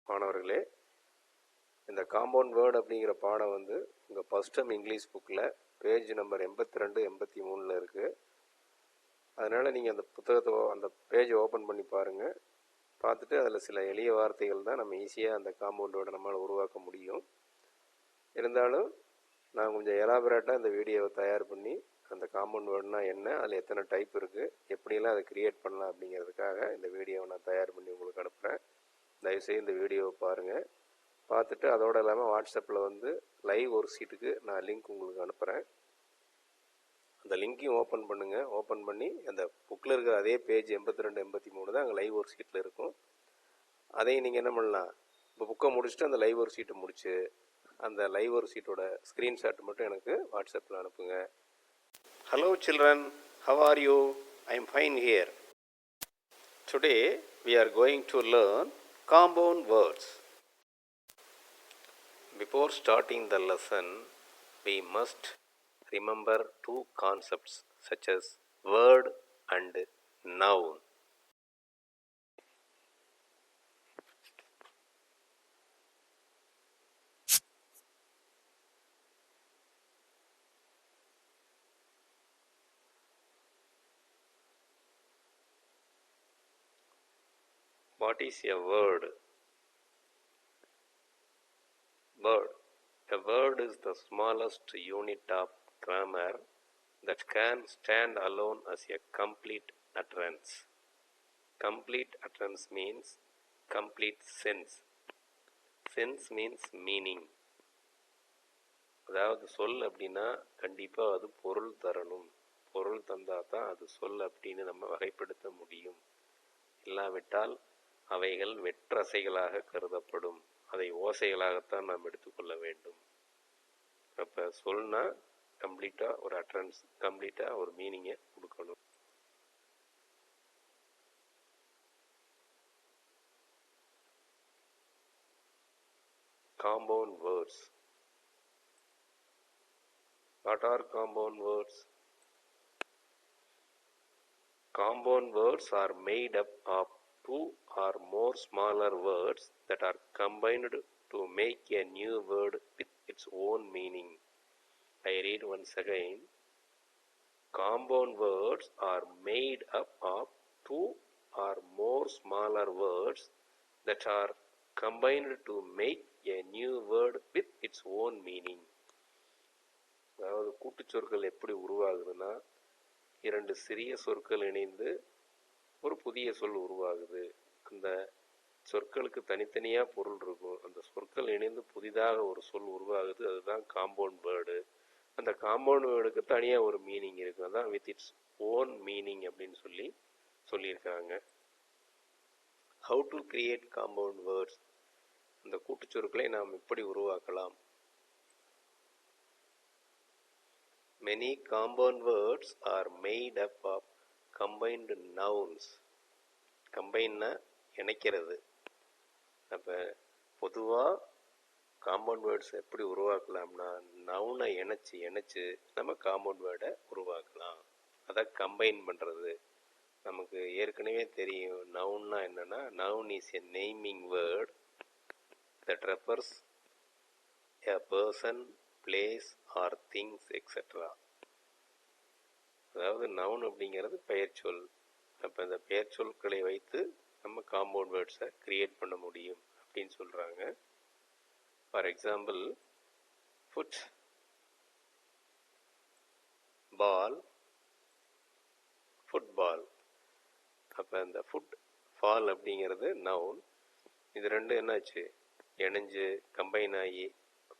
மாணவர்களே, இந்த compound word அப்படிங்கிற பாடம் வந்து உங்கள் ஃபஸ்ட் டைம் இங்கிலீஷ் புக்கில் பேஜ் நம்பர் 82 83 இருக்குது. அதனால் நீங்கள் அந்த புத்தகத்தை அந்த பேஜை ஓப்பன் பண்ணி பாருங்கள். பார்த்துட்டு அதில் சில எளிய வார்த்தைகள் தான் நம்ம ஈஸியாக அந்த காம்பவுண்ட் வேர்டை நம்மளால் உருவாக்க முடியும். இருந்தாலும் நான் கொஞ்சம் எலாபரேட்டாக இந்த வீடியோவை தயார் பண்ணி அந்த காம்பவுண்ட் வேர்டுனா என்ன, அதில் எத்தனை டைப் இருக்குது, எப்படியெல்லாம் அதை க்ரியேட் பண்ணலாம் அப்படிங்கிறதுக்காக இந்த வீடியோவை நான் தயார் பண்ணி உங்களுக்கு அனுப்புகிறேன். தயவுசெய்து இந்த வீடியோவை பாருங்கள். பார்த்துட்டு அதோடு இல்லாமல் வாட்ஸ்அப்பில் வந்து லைவ் ஒரு சீட்டுக்கு நான் லிங்க் உங்களுக்கு அனுப்புகிறேன். அந்த லிங்க்கையும் ஓப்பன் பண்ணுங்கள். ஓப்பன் பண்ணி அந்த புக்கில் இருக்கிற அதே பேஜ் 82 83 தான் அங்கே லைவ் ஒரு சீட்டில் இருக்கும். அதையும் நீங்கள் என்ன பண்ணலாம், இப்போ புக்கை முடிச்சுட்டு அந்த லைவ் ஒரு சீட்டை முடிச்சு அந்த லைவ் ஒரு சீட்டோட ஸ்க்ரீன்ஷாட் மட்டும் எனக்கு வாட்ஸ்அப்பில் அனுப்புங்க. Hello children, how are you? I am fine here. Today we are going to learn compound words. Before starting the lesson, we must remember two concepts such as word and noun. What is a word? Word. A word is the smallest unit of grammar that can stand alone as a complete utterance. Complete utterance means complete sense. Sense means meaning. அதாவது சொல் அப்படின்னா கண்டிப்பாக அது பொருள் தரணும். பொருள் தந்தால் தான் அது சொல் அப்படின்னு நம்ம வகைப்படுத்த முடியும். இல்லாவிட்டால் அவைகள் வெற்றசைகளாக கருதப்படும். அதை ஓசைகளாகத்தான் நாம் எடுத்துக்கொள்ள வேண்டும். அப்போ சொல்னா கம்ப்ளீட்டாக ஒரு அட்ரன்ஸ், கம்ப்ளீட்டாக ஒரு மீனிங்கை கொடுக்கணும். Compound words. What are compound words? Compound words are made up of two or more smaller words that are combined to make a new word with its own meaning. I read once again. Compound words are made up of two or more smaller words that are combined to make a new word with its own meaning. அதாவது கூட்டுச்சொற்கள் எப்படி உருவாகுதுன்னா, இரண்டு சிறிய சொற்கள் இணைந்து ஒரு புதிய சொல் உருவாகுது. அந்த சொற்களுக்கு தனித்தனியாக பொருள் இருக்கும். அந்த சொற்கள் இணைந்து புதிதாக ஒரு சொல் உருவாகுது. அதுதான் காம்பவுண்ட் வேர்டு. அந்த காம்பவுண்ட் வேர்டுக்கு தனியாக ஒரு மீனிங் இருக்குது. அதான் வித் இட்ஸ் ஓன் மீனிங் அப்படின்னு சொல்லியிருக்காங்க. How to create compound words? அந்த கூட்டுச்சொற்களை நாம் எப்படி உருவாக்கலாம்? Many compound words are made up of combined nouns. கம்பைன்னா இணைக்கிறது. அப்போ பொதுவாக காம்பவுண்ட் வேர்ட்ஸ் எப்படி உருவாக்கலாம்னா, நவுனை இணைச்சு நம்ம காம்பவுண்ட் வேர்டை உருவாக்கலாம். அதை கம்பைன் பண்ணுறது. நமக்கு ஏற்கனவே தெரியும் நவுன்னா என்னென்னா, noun is a naming word that refers a person, place or things etc. அதாவது நவுன் அப்படிங்கிறது பெயர் சொல். அப்போ இந்த பெயர் சொற்களை வைத்து நம்ம காம்பவுண்ட் வேர்ட்ஸை கிரியேட் பண்ண முடியும் அப்படின்னு சொல்கிறாங்க. For example, foot, ball, football. அப்போ இந்த ஃபுட், பால் அப்படிங்கிறது நவுன். இது ரெண்டு என்னாச்சு, இணைஞ்சு கம்பைன் ஆகி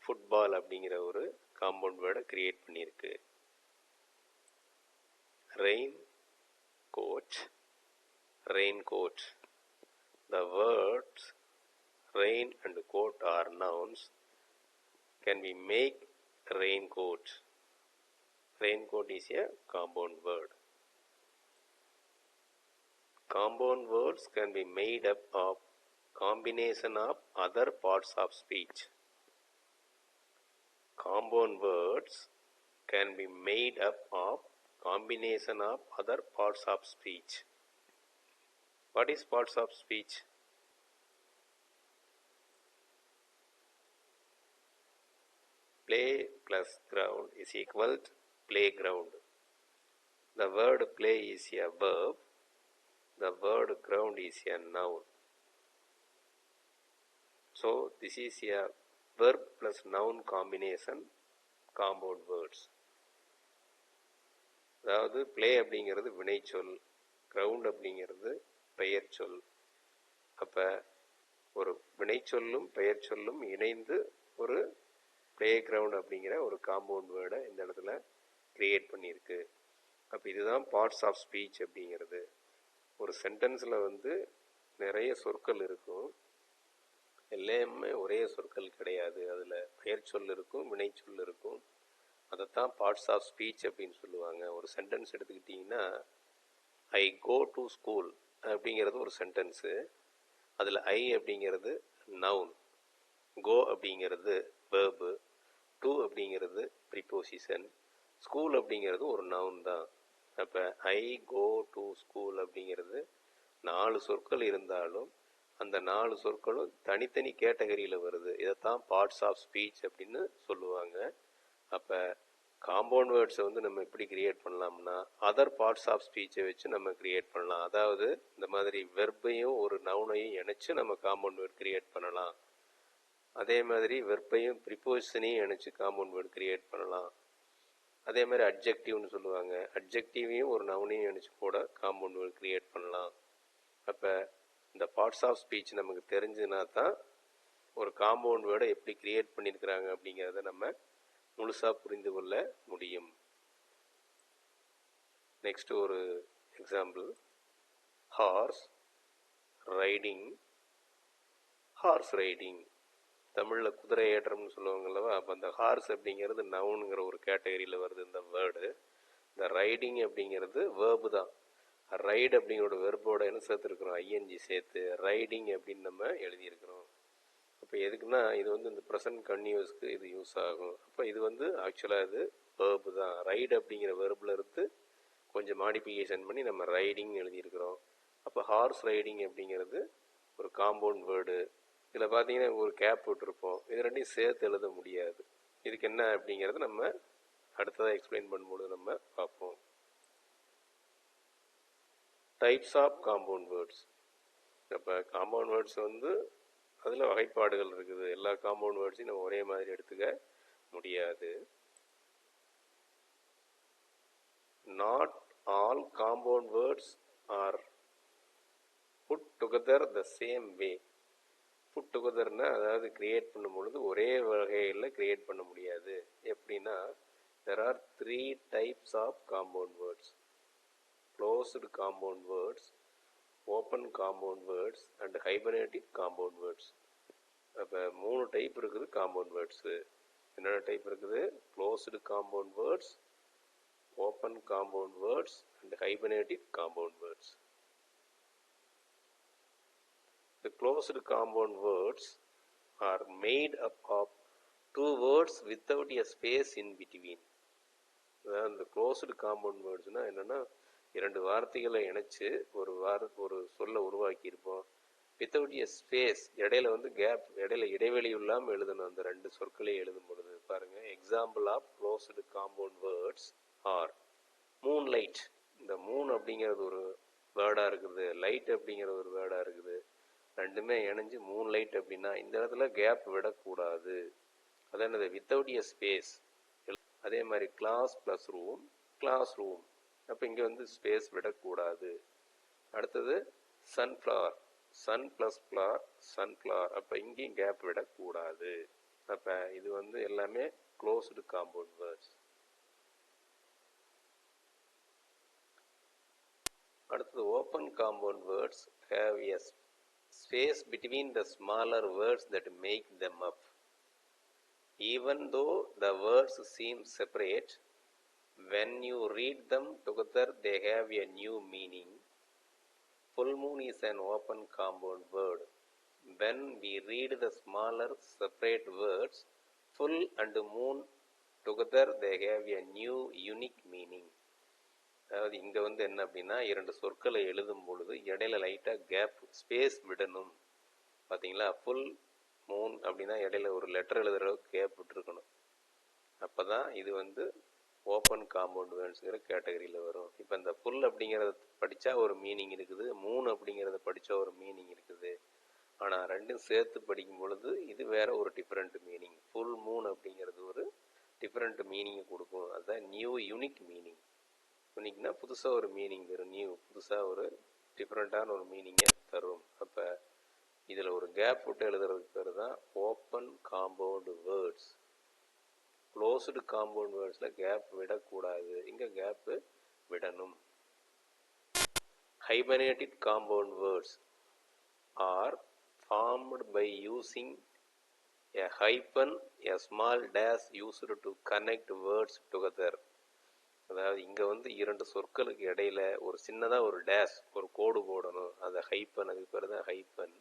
ஃபுட்பால் அப்படிங்கிற ஒரு காம்பவுண்ட் வேர்டை கிரியேட் பண்ணியிருக்கு. Rain coat, rain coat. The words rain and coat are nouns. Can we make raincoat? Raincoat is a compound word. Compound words can be made up of combination of other parts of speech. Compound words can be made up of combination of other parts of speech. What is parts of speech? play plus ground is equal to playground. The word play is a verb. The word ground is a noun. So this is a verb plus noun combination, compound words. அதாவது play அப்படிங்கிறது வினைச்சொல், ground அப்படிங்கிறது பெயர் சொல். அப்போ ஒரு வினைச்சொல்லும் பெயர் சொல்லும் இணைந்து ஒரு பிளே கிரவுண்ட் அப்படிங்கிற ஒரு காம்பவுண்ட் வேர்டை இந்த இடத்துல கிரியேட் பண்ணியிருக்கு. அப்போ இதுதான் பார்ட்ஸ் ஆஃப் ஸ்பீச் அப்படிங்கிறது. ஒரு சென்டென்ஸில் வந்து நிறைய சொற்கள் இருக்கும், எல்லாமே ஒரே சொற்கள் கிடையாது. அதில் பெயர் சொல் இருக்கும், வினைச்சொல் இருக்கும். அதைத்தான் பார்ட்ஸ் ஆஃப் ஸ்பீச் அப்படின்னு சொல்லுவாங்க. ஒரு சென்டென்ஸ் எடுத்துக்கிட்டிங்கன்னா, ஐ கோ டு ஸ்கூல் அப்படிங்கிறது ஒரு சென்டென்ஸு. அதில் ஐ அப்படிங்கிறது நவுன், கோ அப்படிங்கிறது வேர்பு, டு அப்படிங்கிறது ப்ரிப்போசிஷன், ஸ்கூல் அப்படிங்கிறது ஒரு நவுன் தான். அப்போ ஐ கோ டு ஸ்கூல் அப்படிங்கிறது 4 சொற்கள் இருந்தாலும் அந்த 4 சொற்களும் தனித்தனி கேட்டகரியில் வருது. இதைத்தான் பார்ட்ஸ் ஆஃப் ஸ்பீச் அப்படின்னு சொல்லுவாங்க. அப்போ காம்பவுண்ட் வேர்ட்ஸை வந்து நம்ம எப்படி கிரியேட் பண்ணலாம்னா, அதர் பார்ட்ஸ் ஆஃப் ஸ்பீச்சை வச்சு நம்ம கிரியேட் பண்ணலாம். அதாவது இந்த மாதிரி வெர்பையும் ஒரு நவுனையும் இணைச்சு நம்ம காம்பவுண்ட் வேர்ட் கிரியேட் பண்ணலாம். அதே மாதிரி வெர்பையும் ப்ரிப்போசிஷனையும் இணைச்சு காம்பவுண்ட் வேர்ட் கிரியேட் பண்ணலாம். அதே மாதிரி அட்ஜெக்டிவ்னு சொல்லுவாங்க, அட்ஜெக்டிவையும் ஒரு நவுனையும் இணைச்சு கூட காம்பவுண்ட் வேர்ட் கிரியேட் பண்ணலாம். அப்போ இந்த பார்ட்ஸ் ஆஃப் ஸ்பீச் நமக்கு தெரிஞ்சுனா தான் ஒரு காம்பவுண்ட் வேர்டை எப்படி கிரியேட் பண்ணியிருக்கிறாங்க அப்படிங்கிறத நம்ம முழுசாக புரிந்து கொள்ள முடியும். நெக்ஸ்ட் ஒரு example, horse riding. Horse riding தமிழில் குதிரை ஏற்றம்னு சொல்லுவாங்கல்லவா. அப்போ அந்த ஹார்ஸ் அப்படிங்கிறது நவுனுங்கிற ஒரு கேட்டகரியில் வருது இந்த வேர்டு. இந்த ரைடிங் அப்படிங்கிறது வேர்பு தான். ரைடு அப்படிங்கிற வெர்போட என்ன சேர்த்துருக்குறோம், ஐஎன்ஜி சேர்த்து ரைடிங் அப்படின்னு நம்ம எழுதியிருக்கிறோம். அப்போ எதுக்குன்னா, இது வந்து இந்த ப்ரெசன்ட் கன்டினியூஸ்க்கு இது யூஸ் ஆகும். அப்போ இது வந்து ஆக்சுவலாக இது வேர்பு தான். ரைடு அப்படிங்கிற வெர்பில் இருந்து கொஞ்சம் மாடிஃபிகேஷன் பண்ணி நம்ம ரைடிங் எழுதியிருக்கிறோம். அப்போ ஹார்ஸ் ரைடிங் அப்படிங்கிறது ஒரு காம்பவுண்ட் வேர்டு. இதில் பார்த்தீங்கன்னா ஒரு கேப் விட்டுருப்போம், இது ரெண்டையும் சேர்த்து எழுத முடியாது. இதுக்கு என்ன அப்படிங்கிறது நம்ம அடுத்ததாக எக்ஸ்பிளைன் பண்ணும்போது நம்ம பார்ப்போம். Types of compound words. அப்போ காம்பவுண்ட் வேர்ட்ஸ் வந்து அதில் வகைப்பாடுகள் இருக்குது. எல்லா காம்பவுண்ட் வேர்ட்ஸையும் நம்ம ஒரே மாதிரி எடுத்துக்க முடியாது. Not all compound words are put together the same way. Put டுகெதர்னா அதாவது கிரியேட் பண்ணும் பொழுது ஒரே வகையில் கிரியேட் பண்ண முடியாது. எப்படின்னா, there are 3 types of compound words: closed compound words, open compound words and hibernated compound words. அப்போ 3 டைப் இருக்குது காம்பவுண்ட் வேர்ட்ஸு. என்னென்ன டைப் இருக்குது? Closed compound words, open compound words and hyphenated compound words. The closed compound words are made up of 2 words without a space in between. அதாவது இந்த closed compound வேர்ட்ஸ்னால் என்னென்னா, 2 வார்த்தைகளை இணைச்சு ஒரு சொல்லை உருவாக்கியிருப்போம். வித்தவுட் எ ஸ்பேஸ், இடையில வந்து கேப், இடையில இடைவெளி இல்லாமல் எழுதணும் அந்த 2 சொற்களையும் எழுதும் பொழுது. பாருங்கள், example of closed compound words are moon light. இந்த மூன் அப்படிங்கிறது ஒரு வேர்டாக இருக்குது, லைட் அப்படிங்கிற ஒரு வேர்டாக இருக்குது. ரெண்டுமே இணைஞ்சு மூன் லைட் அப்படின்னா இந்த இடத்துல கேப் விடக்கூடாது. அதான் வித்தவுட் எ ஸ்பேஸ். அதே மாதிரி class plus room, class room. அப்போ இங்கே வந்து ஸ்பேஸ் விடக்கூடாது. அடுத்தது sunflower, sun plus flower, sunflower. அப்போ இங்கேயும் கேப் விடக்கூடாது. அப்போ இது வந்து எல்லாமே க்ளோஸ்டு காம்பவுண்ட் வேர்ட்ஸ். அடுத்தது open compound words have a space between the smaller words that make them up. Even though the words seem separate, when you read them together they have a new meaning. Full moon is an open compound word. When we read the smaller separate words, full and moon together they have a new unique meaning. அதாவது இங்கே வந்து என்ன அப்படின்னா, 2 சொற்களை எழுதும் பொழுது இடையில லைட்டாக கேப் ஸ்பேஸ் விடணும். பார்த்தீங்களா, ஃபுல் மூன் அப்படின்னா இடையில ஒரு லெட்டர் எழுதுகிற அளவுக்கு கேப் விட்டுருக்கணும். அப்போ தான் இது வந்து ஓப்பன் காம்பவுண்ட் வேர்ட்ஸுங்கிற கேட்டகரியில் வரும். இப்போ இந்த புல் அப்படிங்கிறத படித்தா ஒரு மீனிங் இருக்குது, மூணு அப்படிங்கிறத படித்தா ஒரு மீனிங் இருக்குது. ஆனால் ரெண்டும் சேர்த்து படிக்கும் பொழுது இது வேற ஒரு டிஃப்ரெண்ட் மீனிங். ஃபுல் மூன் அப்படிங்கிறது ஒரு டிஃப்ரெண்ட் மீனிங்கை கொடுக்கும். அதுதான் நியூ யூனிக் மீனிங். யூனிக்னா புதுசாக ஒரு மீனிங் தரும், நியூ புதுசாக ஒரு டிஃப்ரெண்ட்டான ஒரு மீனிங்கை தரும். அப்போ இதில் ஒரு கேப் விட்டு எழுதுறதுக்கு பேர் தான் open compound words. Closed compound வேர்ட்ஸில் கேப் விடக்கூடாது, இங்கே கேப்பு விடணும். Hyphenated compound words are formed by using a hyphen, a small dash used to connect words together. அதாவது இங்கே வந்து இரண்டு சொற்களுக்கு இடையில ஒரு சின்னதாக ஒரு டேஷ், ஒரு கோடு போடணும். அந்த ஹைப்பன், அதுக்கு பேர் தான் ஹைப்பன்.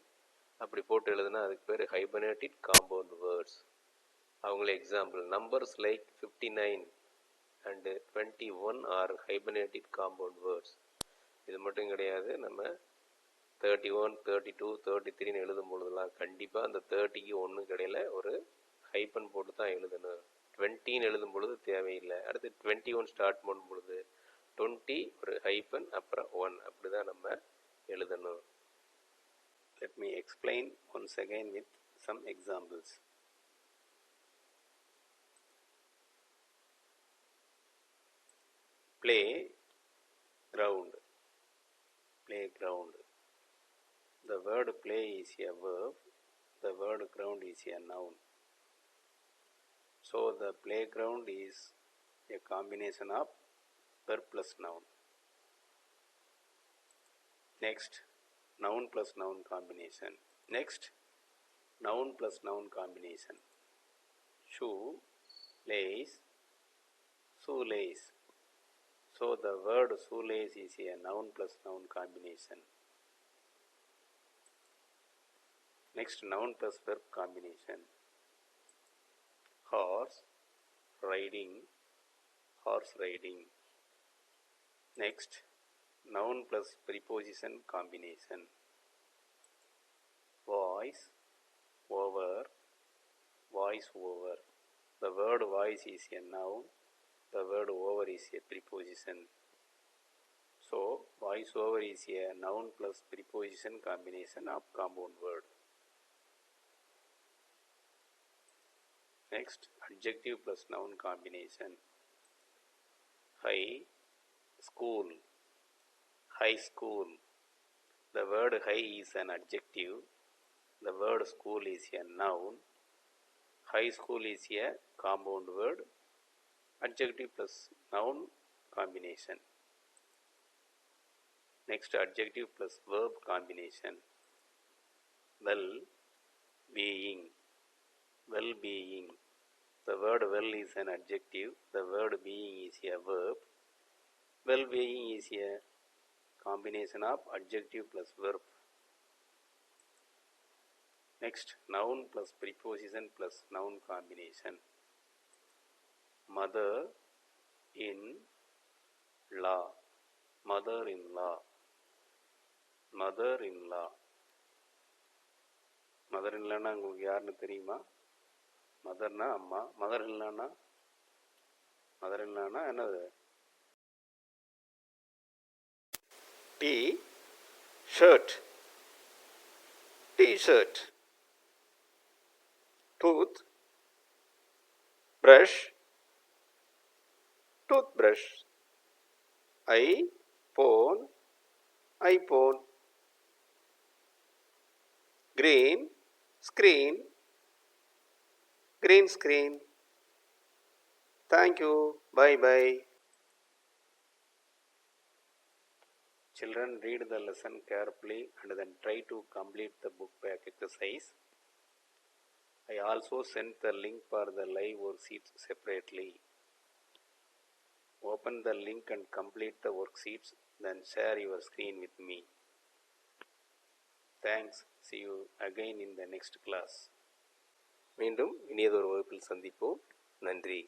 அப்படி போட்டு எழுதுனா அதுக்கு பேர் ஹைபர்னேட்டட் காம்பவுண்ட் வேர்ட்ஸ். அவங்களே example, numbers like 59 and 21 are hyphenated compound words. இது மட்டும் கிடையாது, நம்ம 31, 32, 33 எழுதும் பொழுதுலாம் கண்டிப்பாக அந்த 30க்கு 1க்கு இடையில ஒரு ஹைப்பன் போட்டு தான் எழுதணும். 20 எழுதும் பொழுது தேவையில்லை. அடுத்து 21 ஸ்டார்ட் பண்ணும் பொழுது 20 ஒரு ஹைப்பன் அப்புறம் 1 அப்படி தான் நம்ம எழுதணும். Let me explain once again with some examples. Play ground. Playground. The word play is a verb, the word ground is a noun. So the playground is a combination of verb plus noun. Next, noun plus noun combination. Next, noun plus noun combination. Shoe, lace, shoelace. So the word shoelace is a noun plus noun combination. Next, noun plus verb combination. Horse riding, horse riding. Next, noun plus preposition combination. Voice over, voice over. The word voice is a noun, the word over is a preposition. So, voice over is a noun plus preposition combination of compound word. Next, adjective plus noun combination. High school, high school. The word high is an adjective, the word school is a noun. High school is a compound word, adjective plus noun combination. Next, adjective plus verb combination. Well being, well being. The word well is an adjective, the word being is a verb. Well being is a combination of adjective plus verb. Next, noun plus preposition plus noun combination. Mother in law, mother in law, mother in law. Mother இல்லைன்னா உங்களுக்கு யாருன்னு தெரியுமா? மதர்னா அம்மா, mother இல்லைன்னா, mother இல்லைன்னா என்னது? T shirt, T shirt. Tooth brush, tooth brush. IPhone, iPhone. Green screen, green screen. Thank you. Bye bye. Children, read the lesson carefully and then try to complete the book back exercise. I also sent the link for the live worksheets separately. Open the link and complete the worksheets, then share your screen with me. Thanks. See you again in the next class. மீண்டும் இனியதொரு வகுப்பில் சந்திப்போம். நன்றி.